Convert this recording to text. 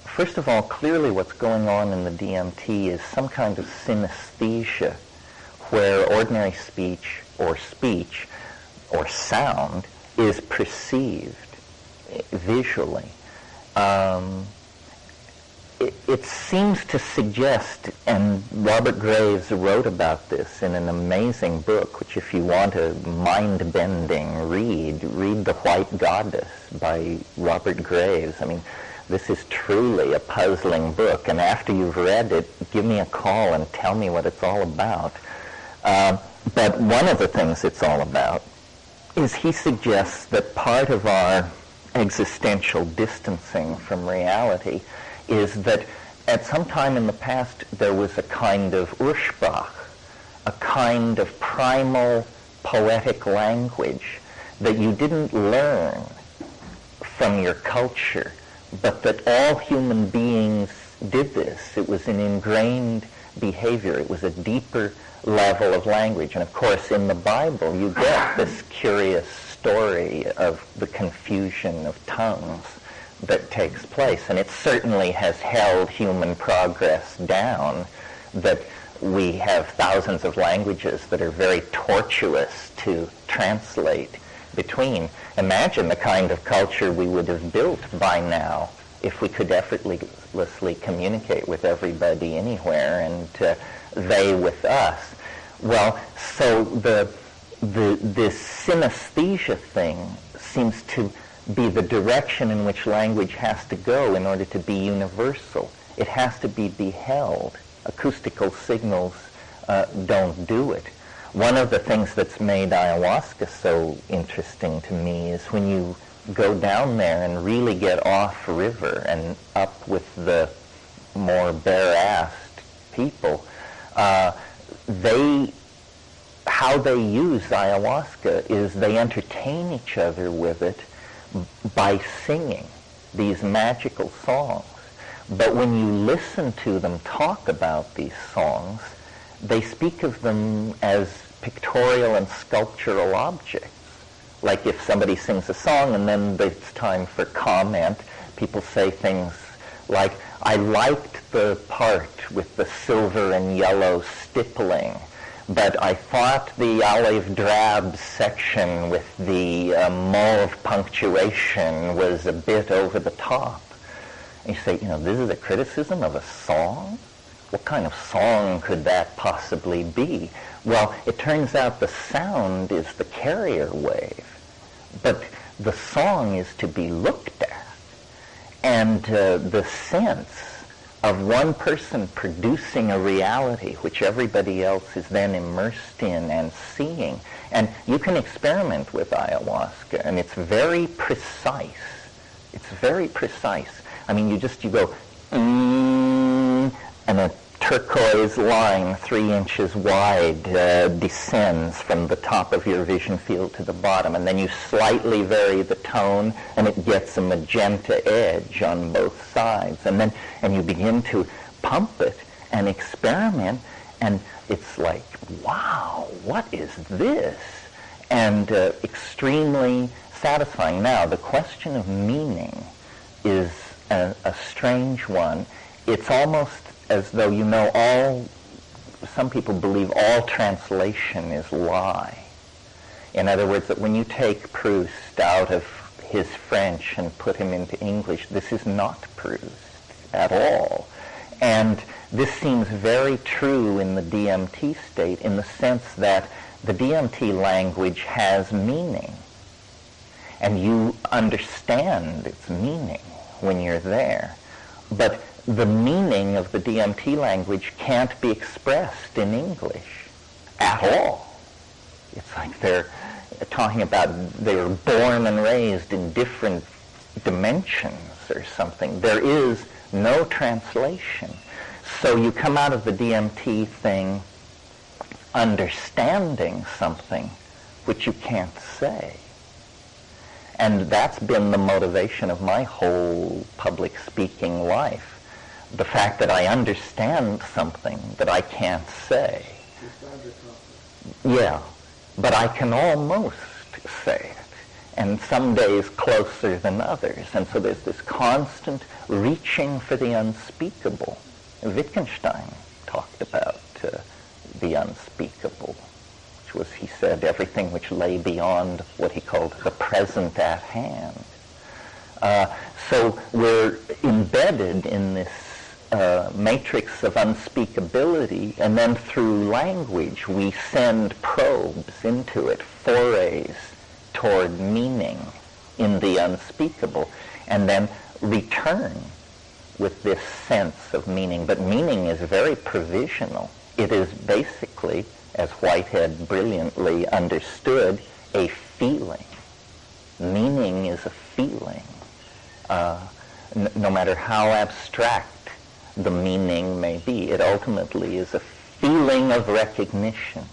first of all, clearly what's going on in the DMT is some kind of synesthesia, where ordinary speech or sound is perceived visually. It seems to suggest, and Robert Graves wrote about this in an amazing book, which if you want a mind-bending read The White Goddess by Robert Graves. I mean, this is truly a puzzling book, and after you've read it, give me a call and tell me what it's all about. But one of the things it's all about is he suggests that part of our existential distancing from reality is that at some time in the past there was a kind of Ursprach, a kind of primal poetic language that you didn't learn from your culture, but that all human beings did this. It was an ingrained behavior. It was a deeper level of language. And of course in the Bible you get this curious story of the confusion of tongues that takes place, and it certainly has held human progress down, that we have thousands of languages that are very tortuous to translate between. Imagine the kind of culture we would have built by now if we could effortlessly communicate with everybody anywhere, and they with us. Well, so this synesthesia thing seems to be the direction in which language has to go in order to be universal. It has to be beheld. Acoustical signals don't do it. One of the things that's made ayahuasca so interesting to me is when you go down there and really get off river and up with the more bare-assed people, how they use ayahuasca is they entertain each other with it by singing these magical songs. But when you listen to them talk about these songs, they speak of them as pictorial and sculptural objects. Like if somebody sings a song and then it's time for comment, people say things like, I liked the part with the silver and yellow stippling, but I thought the olive drab section with the mauve punctuation was a bit over the top. And you say, this is a criticism of a song? What kind of song could that possibly be? Well, it turns out the sound is the carrier wave, but the song is to be looked at. And the sense of one person producing a reality which everybody else is then immersed in and seeing. And you can experiment with ayahuasca, and it's very precise. It's very precise. I mean, you go, and a turquoise line 3 inches wide descends from the top of your vision field to the bottom, and then you slightly vary the tone and it gets a magenta edge on both sides, and you begin to pump it and experiment, and it's like, wow, what is this? And extremely satisfying. Now, the question of meaning is a strange one. It's almost as though some people believe all translation is lie. In other words, that when you take Proust out of his French and put him into English, this is not Proust at all. And this seems very true in the DMT state, in the sense that the DMT language has meaning, and you understand its meaning when you're there. But the meaning of the DMT language can't be expressed in English at all. It's like they're talking about they were born and raised in different dimensions or something. There is no translation. So you come out of the DMT thing understanding something which you can't say. And that's been the motivation of my whole public speaking life. The fact that I understand something that I can't say. Yeah, but I can almost say it. and some days closer than others. And so there's this constant reaching for the unspeakable. Wittgenstein talked about the unspeakable, which was, he said, everything which lay beyond what he called the present at hand. So we're embedded in this matrix of unspeakability, and then through language we send probes into it, forays toward meaning in the unspeakable, and then return with this sense of meaning. But meaning is very provisional. It is basically, as Whitehead brilliantly understood, a feeling. Meaning is a feeling. No matter how abstract the meaning may be, it ultimately is a feeling of recognition.